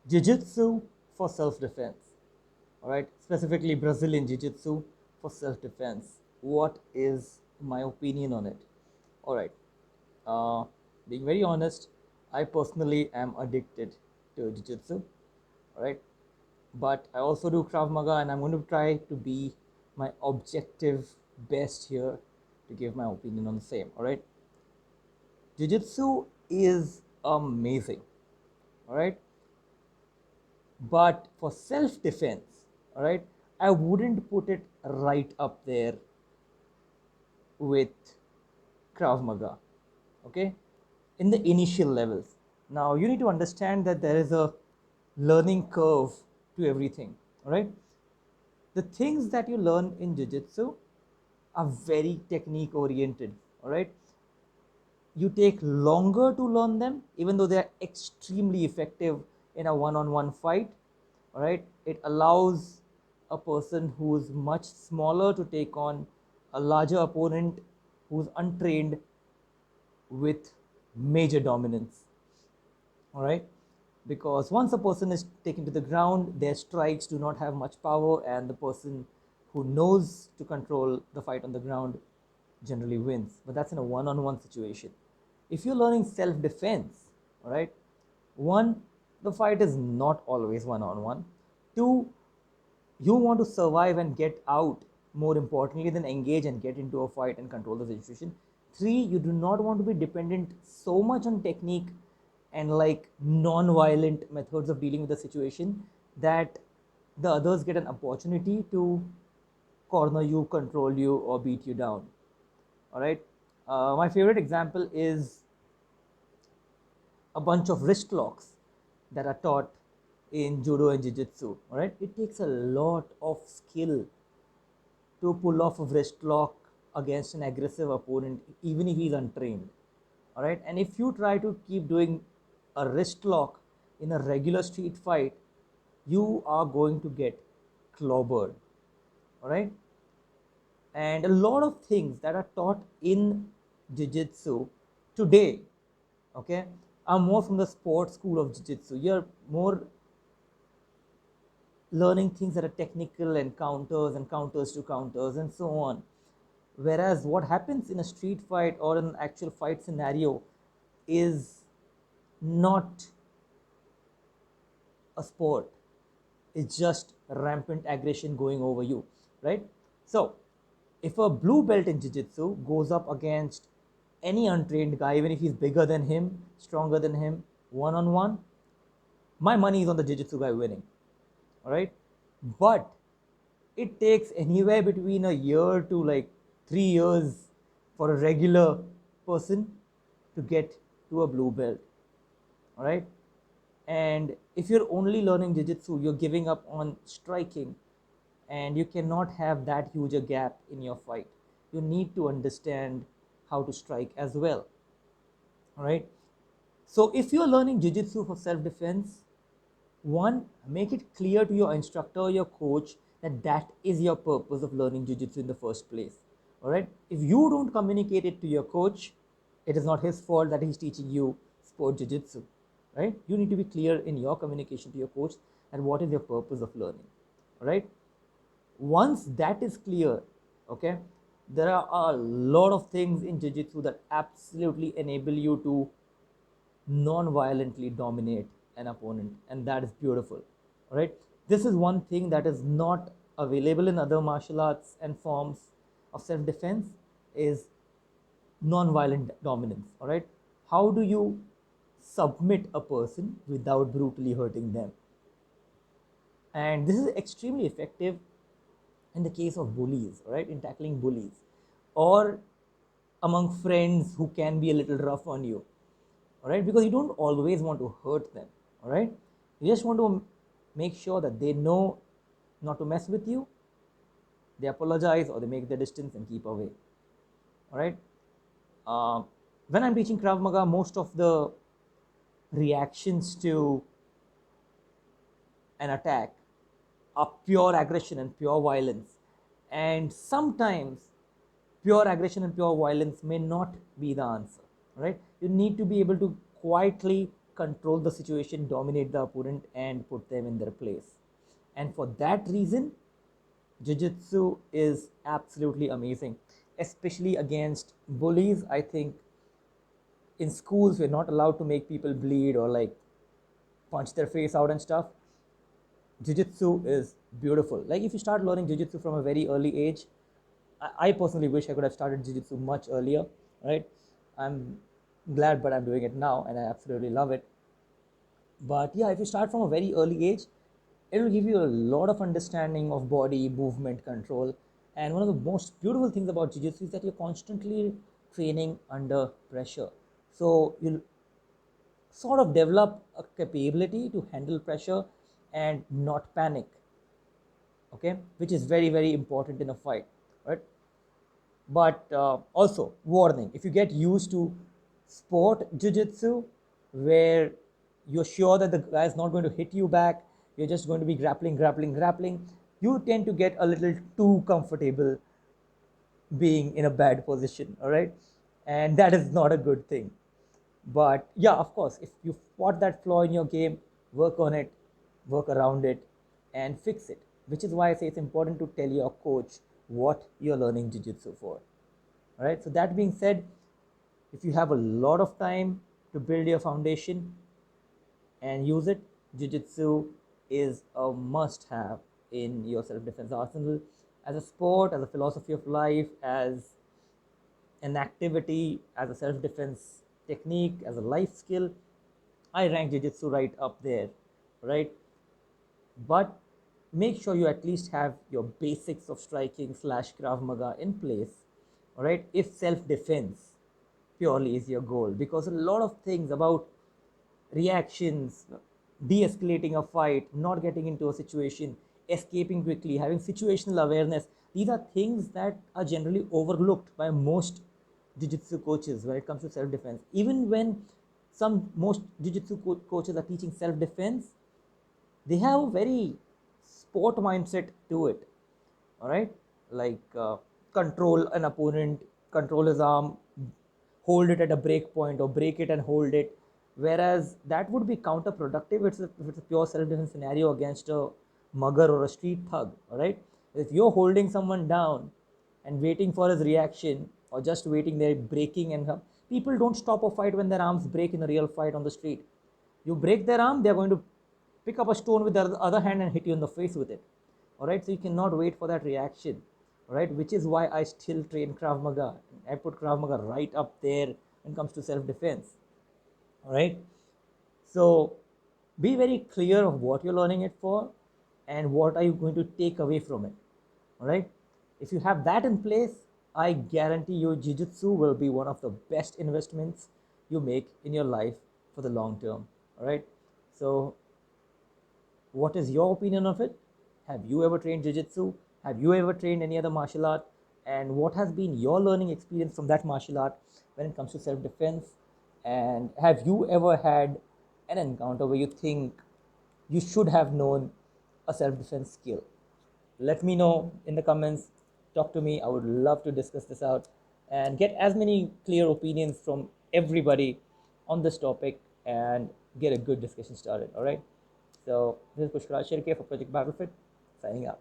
Jiu-jitsu for self-defense, all right? Specifically Brazilian Jiu-jitsu for self-defense. What is my opinion on it? All right. Uh, Being very honest, I personally am addicted to Jiu-jitsu, all right? But I also do Krav Maga, and I'm going to try to be my objective best here to give my opinion on the same, all right? Jiu-jitsu is amazing, all right? But for self-defense, all right, I wouldn't put it right up there with Krav Maga, okay, in the initial levels. Now, you need to understand that there is a learning curve to everything, all right? The things that you learn in Jiu-Jitsu are very technique oriented, all right? You take longer to learn them, even though they are extremely effective in a one-on-one fight, all right? It allows a person who's much smaller to take on a larger opponent who's untrained with major dominance, all right? Because once a person is taken to the ground, their strikes do not have much power, and the person who knows to control the fight on the ground generally wins. But that's in a one-on-one situation. If you're learning self-defense, all right, one, the fight is not always one-on-one. Two, you want to survive and get out more importantly than engage and get into a fight and control the situation. Three, you do not want to be dependent so much on technique and like non-violent methods of dealing with the situation that the others get an opportunity to corner you, control you, or beat you down. All right. My favorite example is a bunch of wrist locks that are taught in judo and jiu-jitsu. All right, it takes a lot of skill to pull off a wrist lock against an aggressive opponent, even if he's untrained. All right, and if you try to keep doing a wrist lock in a regular street fight, you are going to get clobbered. All right, and a lot of things that are taught in jiu-jitsu today, okay, are more from the sports school of jiu-jitsu. You're more learning things that are technical and counters to counters and so on. Whereas what happens in a street fight or an actual fight scenario is not a sport. It's just rampant aggression going over you, right? So if a blue belt in jiu-jitsu goes up against any untrained guy, even if he's bigger than him, stronger than him, one-on-one, my money is on the jiu-jitsu guy winning, all right? But it takes anywhere between a year to like 3 years for a regular person to get to a blue belt, all right? And if you're only learning jiu-jitsu, you're giving up on striking, and you cannot have that huge a gap in your fight. You need to understand how to strike as well, all right? So if you're learning jiu-jitsu for self-defense, one, make it clear to your instructor, your coach, that that is your purpose of learning jiu-jitsu in the first place, all right? If you don't communicate it to your coach, it is not his fault that he's teaching you sport jiu-jitsu, right? You need to be clear in your communication to your coach and what is your purpose of learning, all right? Once that is clear, okay, there are a lot of things in jiu-jitsu that absolutely enable you to non-violently dominate an opponent, and that is beautiful. All right, this is one thing that is not available in other martial arts and forms of self-defense, is non-violent dominance. All right, how do you submit a person without brutally hurting them? And this is extremely effective in the case of bullies, right? In tackling bullies, or among friends who can be a little rough on you, all right? Because you don't always want to hurt them, all right? You just want to make sure that they know not to mess with you, they apologize, or they make their distance and keep away, all right? When I'm teaching Krav Maga, most of the reactions to an attack are pure aggression and pure violence. And sometimes pure aggression and pure violence may not be the answer, right? You need to be able to quietly control the situation, dominate the opponent, and put them in their place. And for that reason, Jiu-jitsu is absolutely amazing, especially against bullies. I think in schools we're not allowed to make people bleed or like punch their face out and stuff. Jiu-jitsu is beautiful. Like if you start learning jiu-jitsu from a very early age, I personally wish I could have started jiu-jitsu much earlier, right? I'm glad, but I'm doing it now, and I absolutely love it. But yeah, if you start from a very early age, it will give you a lot of understanding of body movement control. And one of the most beautiful things about jiu-jitsu is that you're constantly training under pressure. So you'll sort of develop a capability to handle pressure and not panic, okay, which is very, very important in a fight, right? But also warning, if you get used to sport jiu-jitsu where you're sure that the guy is not going to hit you back, you're just going to be grappling, you tend to get a little too comfortable being in a bad position, all right, and that is not a good thing. But yeah, of course, if you spot that flaw in your game, work on it, work around it, and fix it, which is why I say it's important to tell your coach what you're learning jiu-jitsu for. All right, so that being said, if you have a lot of time to build your foundation and use it, jiu-jitsu is a must-have in your self-defense arsenal as a sport, as a philosophy of life, as an activity, as a self-defense technique, as a life skill. I rank jiu-jitsu right up there, right? But make sure you at least have your basics of striking slash Krav Maga in place, all right? If self-defense purely is your goal, because a lot of things about reactions, de-escalating a fight, not getting into a situation, escaping quickly, having situational awareness, these are things that are generally overlooked by most jiu-jitsu coaches when it comes to self-defense. Even when most jiu-jitsu coaches are teaching self-defense, they have a very sport mindset to it, all right, like control an opponent, control his arm, hold it at a break point or break it and hold it, whereas that would be counterproductive if it's a pure self-defense scenario against a mugger or a street thug, all right. If you're holding someone down and waiting for his reaction or just waiting there breaking, and people don't stop a fight when their arms break in a real fight on the street. You break their arm, they're going to pick up a stone with the other hand and hit you in the face with it, all right. So you cannot wait for that reaction, all right, which is why I still train Krav Maga. I put Krav Maga right up there when it comes to self-defense, all right. So be very clear of what you're learning it for and what are you going to take away from it, all right. If you have that in place, I guarantee you jiu-jitsu will be one of the best investments you make in your life for the long term, all right. So what is your opinion of it? Have you ever trained jiu-jitsu? Have you ever trained any other martial art? And what has been your learning experience from that martial art when it comes to self-defense? And have you ever had an encounter where you think you should have known a self-defense skill? Let me know in the comments. Talk to me. I would love to discuss this out and get as many clear opinions from everybody on this topic and get a good discussion started. All right. So this is Pushkar Shirke for Project Battlefit, signing out.